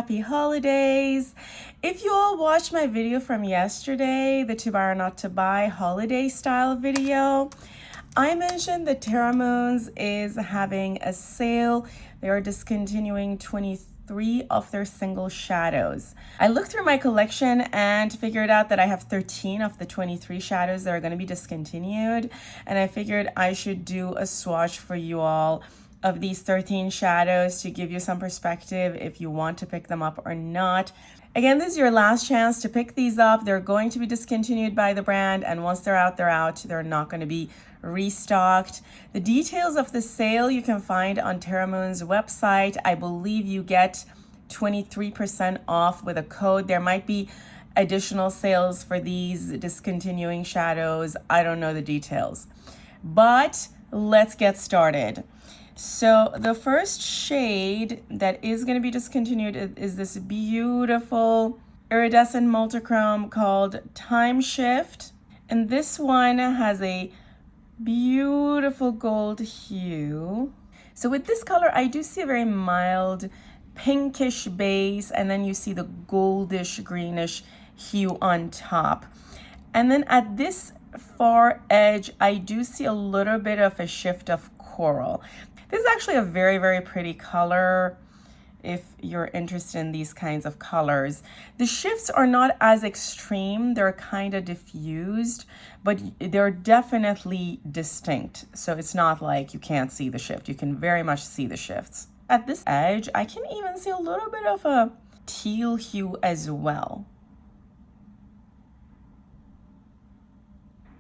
happy holidays. If you all watched my video from yesterday, the to buy or not to buy holiday style video, I mentioned that Terra Moons is having a sale. They are discontinuing 23 of their single shadows. I looked through my collection and figured out that I have 13 of the 23 shadows that are going to be discontinued, and I figured I should do a swatch for you all of these 13 shadows to give you some perspective if you want to pick them up or not. Again, this is your last chance to pick these up. They're going to be discontinued by the brand, and once they're out, they're out. They're not going to be restocked. The details of the sale you can find on Terra Moons' website. I believe you get 23% off with a code. There might be additional sales for these discontinuing shadows. I don't know the details, but let's get started. So the first shade that is going to be discontinued is this beautiful iridescent multichrome called Time Shift. And this one has a beautiful gold hue. So with this color, I do see a very mild pinkish base, and then you see the goldish greenish hue on top. And then at this far edge, I do see a little bit of a shift of coral. This is actually a very, very pretty color if you're interested in these kinds of colors. The shifts are not as extreme. They're kind of diffused, but they're definitely distinct. So it's not like you can't see the shift. You can very much see the shifts. At this edge, I can even see a little bit of a teal hue as well.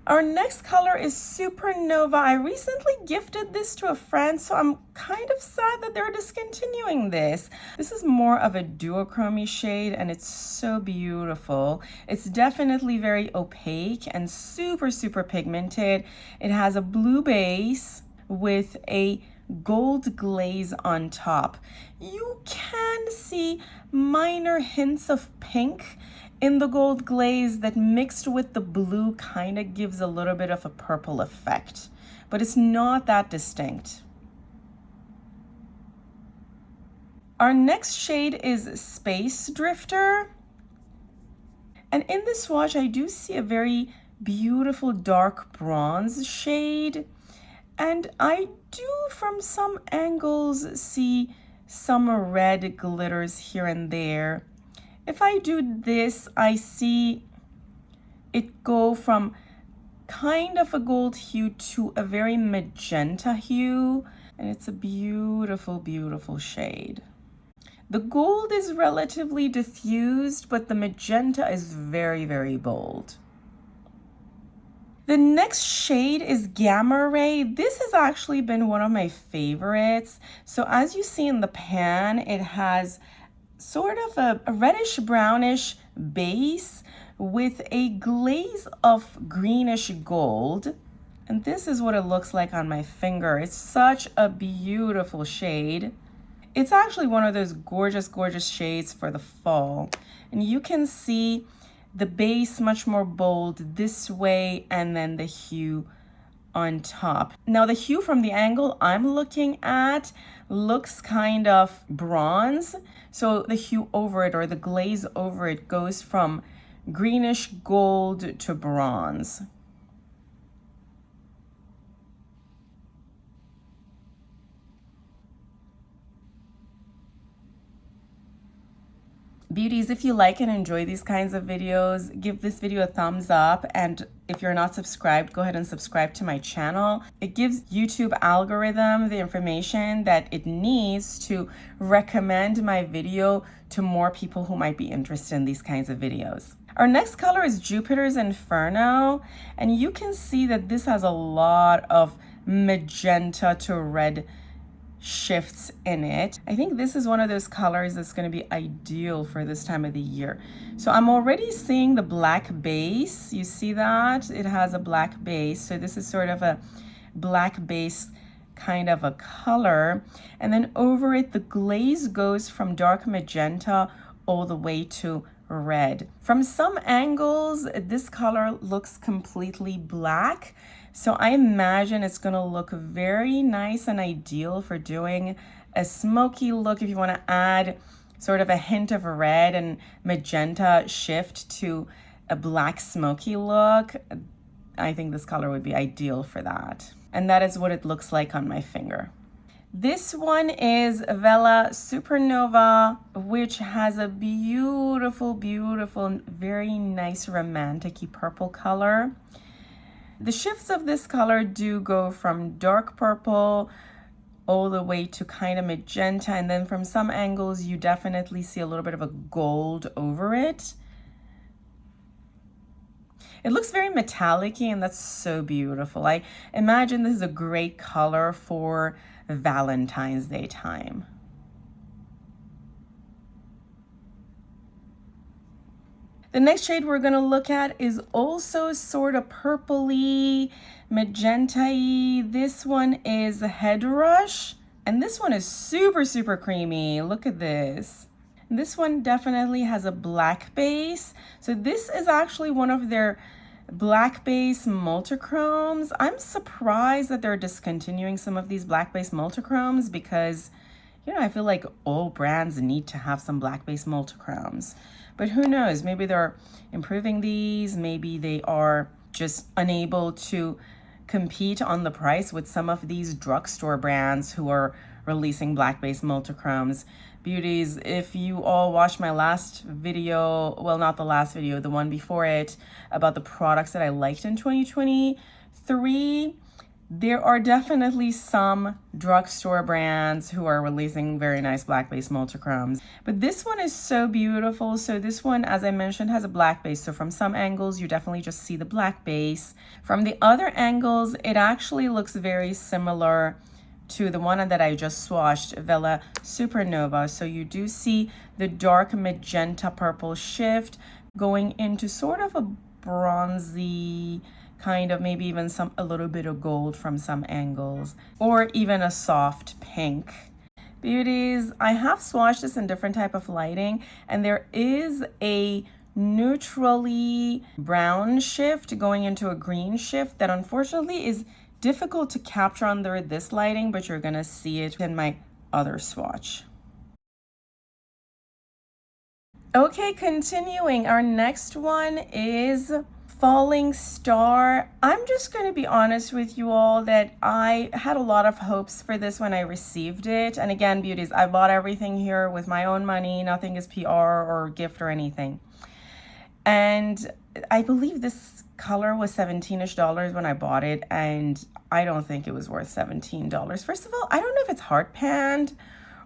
Our next color is Supernova. I recently gifted this to a friend, so I'm kind of sad that they're discontinuing this. This is more of a duochrome shade, and it's so beautiful. It's definitely very opaque and super, super pigmented. It has a blue base with a gold glaze on top. You can see minor hints of pink in the gold glaze that mixed with the blue kind of gives a little bit of a purple effect, but it's not that distinct. Our next shade is Space Drifter. And in this swatch, I do see a very beautiful dark bronze shade. And I do, from some angles, see some red glitters here and there. If I do this, I see it go from kind of a gold hue to a very magenta hue, and it's a beautiful, beautiful shade. The gold is relatively diffused, but the magenta is very, very bold. The next shade is Gamma Ray. This has actually been one of my favorites. So as you see in the pan, it has sort of a reddish brownish base with a glaze of greenish gold. And this is what it looks like on my finger. It's such a beautiful shade. It's actually one of those gorgeous, gorgeous shades for the fall. And you can see the base much more bold this way, and then the hue on top. Now the hue from the angle I'm looking at looks kind of bronze. So the hue over it, or the glaze over it, goes from greenish gold to bronze. Beauties, if you like and enjoy these kinds of videos, give this video a thumbs up. And if you're not subscribed, go ahead and subscribe to my channel. It gives YouTube algorithm the information that it needs to recommend my video to more people who might be interested in these kinds of videos. Our next color is Jupiter's Inferno, and you can see that this has a lot of magenta to red shifts in it. I think this is one of those colors that's going to be ideal for this time of the year. So I'm already seeing the black base. You see that? It has a black base. So this is sort of a black base kind of a color. And then over it, the glaze goes from dark magenta all the way to red. From some angles, this color looks completely black. So I imagine it's going to look very nice and ideal for doing a smoky look if you want to add sort of a hint of red and magenta shift to a black smoky look, I think this color would be ideal for that. And that is what it looks like on my finger. This one is Vela Supernova, which has a beautiful, beautiful, very nice romantic-y purple color. The shifts of this color do go from dark purple all the way to kind of magenta, and then from some angles you definitely see a little bit of a gold over it. It looks very metallic-y, and that's so beautiful. I imagine this is a great color for Valentine's Day time. The next shade we're going to look at is also sort of purpley, magenta-y. This one is Head Rush, and this one is super, super creamy. Look at this. This one definitely has a black base. So this is actually one of their black base multichromes. I'm surprised that they're discontinuing some of these black base multichromes because, you know, I feel like all brands need to have some black base multichromes. But who knows, maybe they're improving these, maybe they are just unable to compete on the price with some of these drugstore brands who are releasing black base multichromes. Beauties, if you all watched my last video, well, not the last video, the one before it, about the products that I liked in 2023, there are definitely some drugstore brands who are releasing very nice black base multichromes. But this one is so beautiful. So this one, as I mentioned, has a black base. So from some angles, you definitely just see the black base. From the other angles, it actually looks very similar to the one that I just swatched, Vela Supernova. So you do see the dark magenta purple shift going into sort of a bronzy kind of, maybe even a little bit of gold from some angles, or even a soft pink. Beauties, I have swatched this in different type of lighting, and there is a neutrally brown shift going into a green shift that unfortunately is difficult to capture under this lighting, but you're gonna see it in my other swatch. Okay, continuing, our next one is Falling Star. I'm just going to be honest with you all that I had a lot of hopes for this when I received it. And again, beauties, I bought everything here with my own money. Nothing is PR or gift or anything. And I believe this color was $17-ish when I bought it, and I don't think it was worth $17. First of all, I don't know if it's hard panned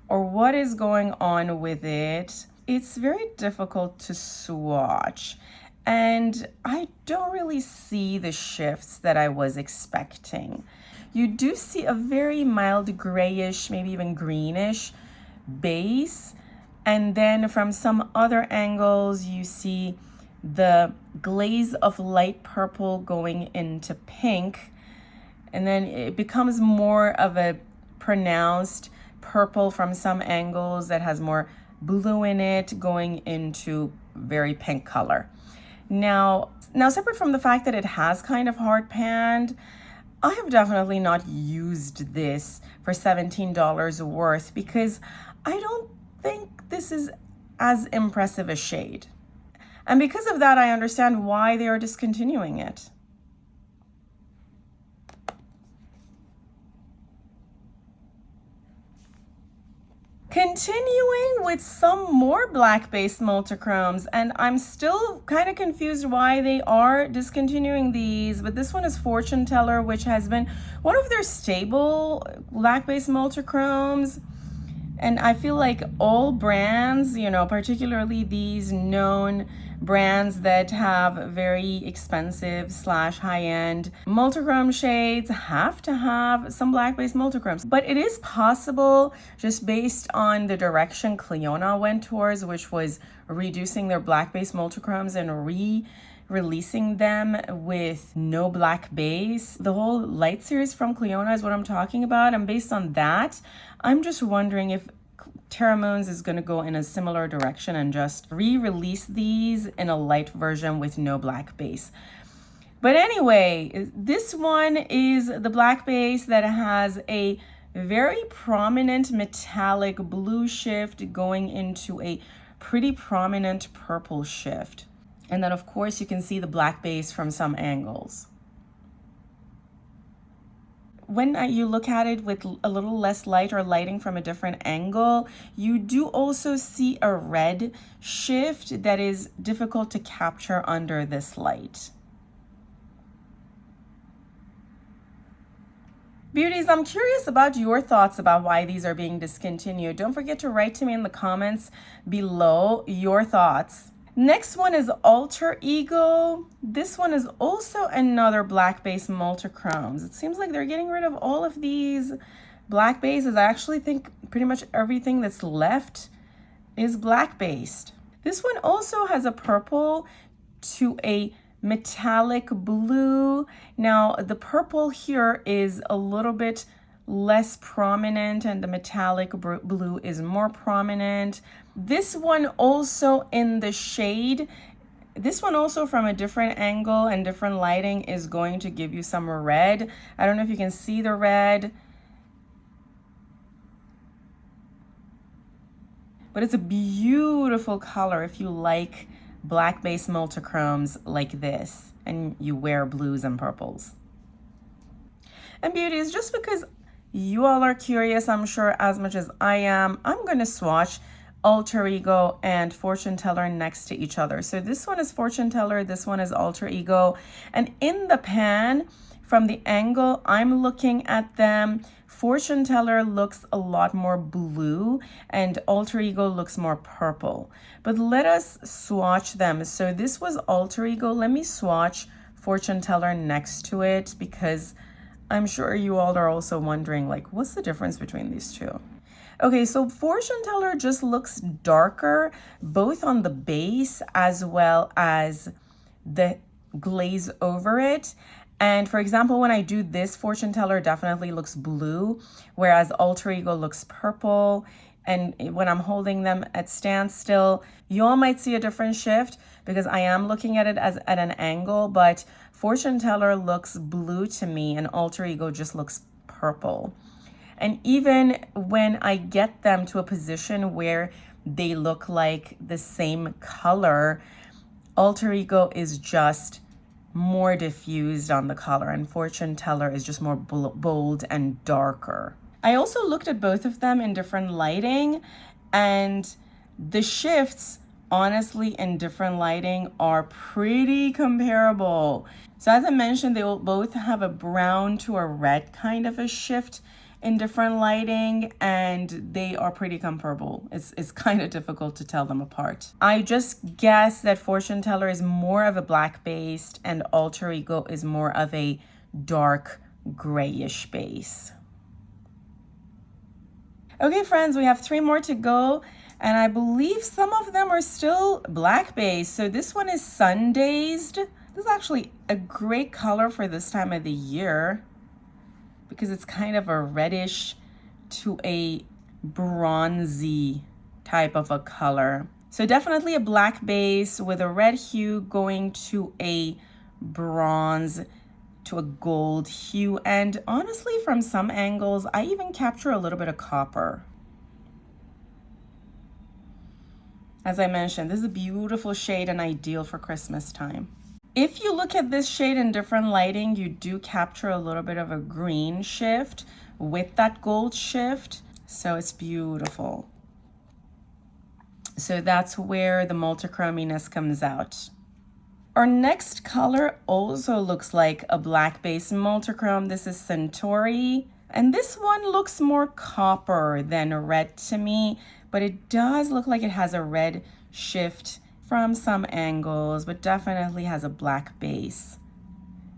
or what is going on with it. It's very difficult to swatch, and I don't really see the shifts that I was expecting. You do see a very mild grayish, maybe even greenish base, and then from some other angles you see the glaze of light purple going into pink, and then it becomes more of a pronounced purple from some angles that has more blue in it going into very pink color. Now separate from the fact that it has kind of hard panned, I have definitely not used this for $17 worth because I don't think this is as impressive a shade. And because of that, I understand why they are discontinuing it. Continuing with some more black-based multichromes, and I'm still kind of confused why they are discontinuing these, but this one is Fortune Teller, which has been one of their stable black-based multichromes. And I feel like all brands, you know, particularly these known brands that have very expensive / high-end multichrome shades have to have some black-based multichromes. But it is possible, just based on the direction Clionadh went towards, which was reducing their black-based multichromes and releasing them with no black base. The whole light series from Clionadh is what I'm talking about, and based on that, I'm just wondering if Terra Moons is going to go in a similar direction and just re-release these in a light version with no black base. But anyway, this one is the black base that has a very prominent metallic blue shift going into a pretty prominent purple shift. And then of course you can see the black base from some angles. When you look at it with a little less light or lighting from a different angle, you do also see a red shift that is difficult to capture under this light. Beauties, I'm curious about your thoughts about why these are being discontinued. Don't forget to write to me in the comments below your thoughts. Next one is Alter Ego. This one is also another black base multichromes. It seems like they're getting rid of all of these black bases. I actually think pretty much everything that's left is black based. This one also has a purple to a metallic blue. Now the purple here is a little bit less prominent and the metallic blue is more prominent. This one also in the shade, this one also from a different angle and different lighting is going to give you some red. I don't know if you can see the red, but it's a beautiful color if you like black base multichromes like this and you wear blues and purples. And beauties, just because you all are curious, I'm sure as much as I am, I'm going to swatch Alter Ego and Fortune Teller next to each other. So this one is Fortune Teller, this one is Alter Ego. And in the pan, from the angle I'm looking at them, Fortune Teller looks a lot more blue and Alter Ego looks more purple. But let us swatch them. So this was Alter Ego. Let me swatch Fortune Teller next to it because I'm sure you all are also wondering, like, what's the difference between these two? Okay, so Fortune Teller just looks darker, both on the base as well as the glaze over it. And for example, when I do this, Fortune Teller definitely looks blue, whereas Alter Ego looks purple. And when I'm holding them at standstill, you all might see a different shift because I am looking at it as at an angle, but Fortune Teller looks blue to me and Alter Ego just looks purple. And even when I get them to a position where they look like the same color, Alter Ego is just more diffused on the color and Fortune Teller is just more bold and darker. I also looked at both of them in different lighting and the shifts honestly in different lighting are pretty comparable. So as I mentioned, they will both have a brown to a red kind of a shift in different lighting and they are pretty comparable. It's kind of difficult to tell them apart. I just guess that Fortune Teller is more of a black based and Alter Ego is more of a dark grayish base. Okay friends, we have 3 more to go and I believe some of them are still black based. So this one is Sundazed. This is actually a great color for this time of the year because it's kind of a reddish to a bronzy type of a color. So definitely a black base with a red hue going to a bronze to a gold hue. And honestly, from some angles, I even capture a little bit of copper. As I mentioned, this is a beautiful shade and ideal for Christmas time. If you look at this shade in different lighting, you do capture a little bit of a green shift with that gold shift. So it's beautiful. So that's where the multichrominess comes out. Our next color also looks like a black base multichrome. This is Centauri. And this one looks more copper than red to me, but it does look like it has a red shift from some angles, but definitely has a black base.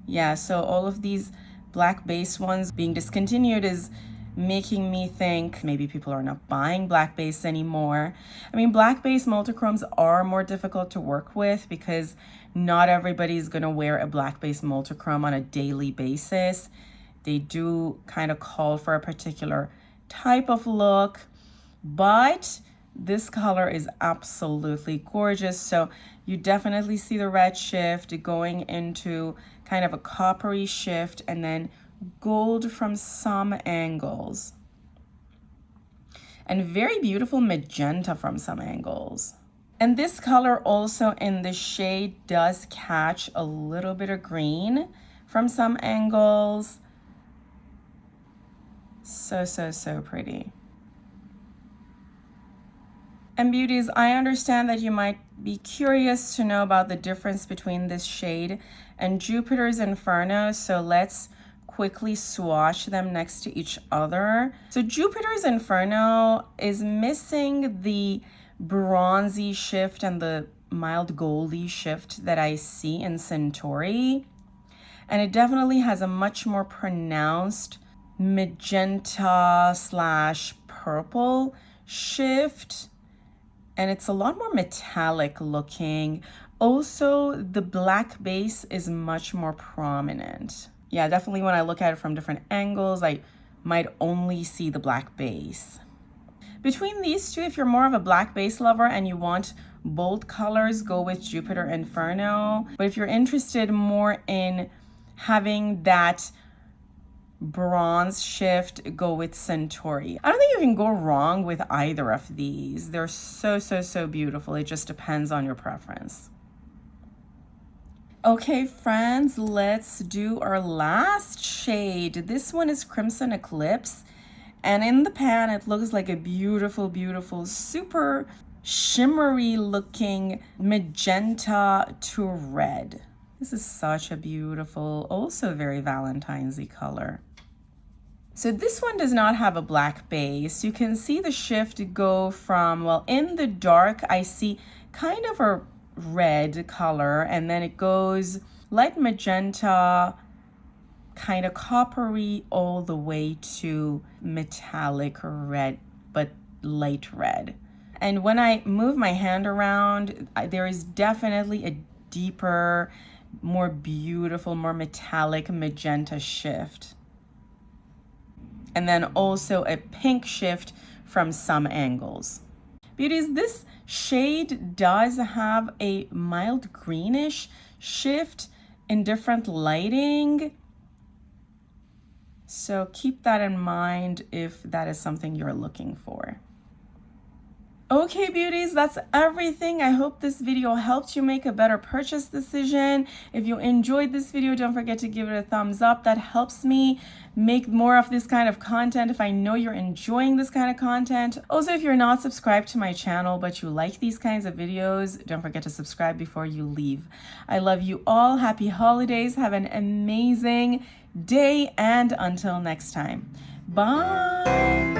Yeah, so all of these black base ones being discontinued is making me think maybe people are not buying black base anymore. I mean, black base multichromes are more difficult to work with because not everybody's gonna wear a black base multichrome on a daily basis. They do kind of call for a particular type of look, but this color is absolutely gorgeous. So you definitely see the red shift going into kind of a coppery shift and then gold from some angles. and very beautiful magenta from some angles. And this color also in the shade does catch a little bit of green from some angles. So, so, so pretty. And beauties, I understand that you might be curious to know about the difference between this shade and Jupiter's Inferno, so let's quickly swatch them next to each other. So Jupiter's Inferno is missing the bronzy shift and the mild goldy shift that I see in Centauri, and it definitely has a much more pronounced magenta slash purple shift, and it's a lot more metallic looking. Also, the black base is much more prominent. Yeah, definitely when I look at it from different angles, I might only see the black base. Between these two, if you're more of a black base lover and you want bold colors, go with Jupiter Inferno. But if you're interested more in having that bronze shift, go with Centauri. I don't think you can go wrong with either of these. They're so, so, so beautiful. It just depends on your preference. Okay, friends, let's do our last shade. This one is Crimson Eclipse. And in the pan, it looks like a beautiful, beautiful, super shimmery looking magenta to red. This is such a beautiful, also very Valentine's-y color. So this one does not have a black base. You can see the shift go from, well, in the dark, I see kind of a red color, and then it goes light magenta, kind of coppery, all the way to metallic red, but light red. And when I move my hand around, there is definitely a deeper, more beautiful, more metallic magenta shift. And then also a pink shift from some angles. Beauties, this shade does have a mild greenish shift in different lighting. So keep that in mind if that is something you're looking for. Okay, beauties, that's everything. I hope this video helped you make a better purchase decision. If you enjoyed this video, don't forget to give it a thumbs up. That helps me make more of this kind of content if I know you're enjoying this kind of content. Also, if you're not subscribed to my channel but you like these kinds of videos, don't forget to subscribe before you leave. I love you all. Happy holidays. Have an amazing day, and until next time. Bye.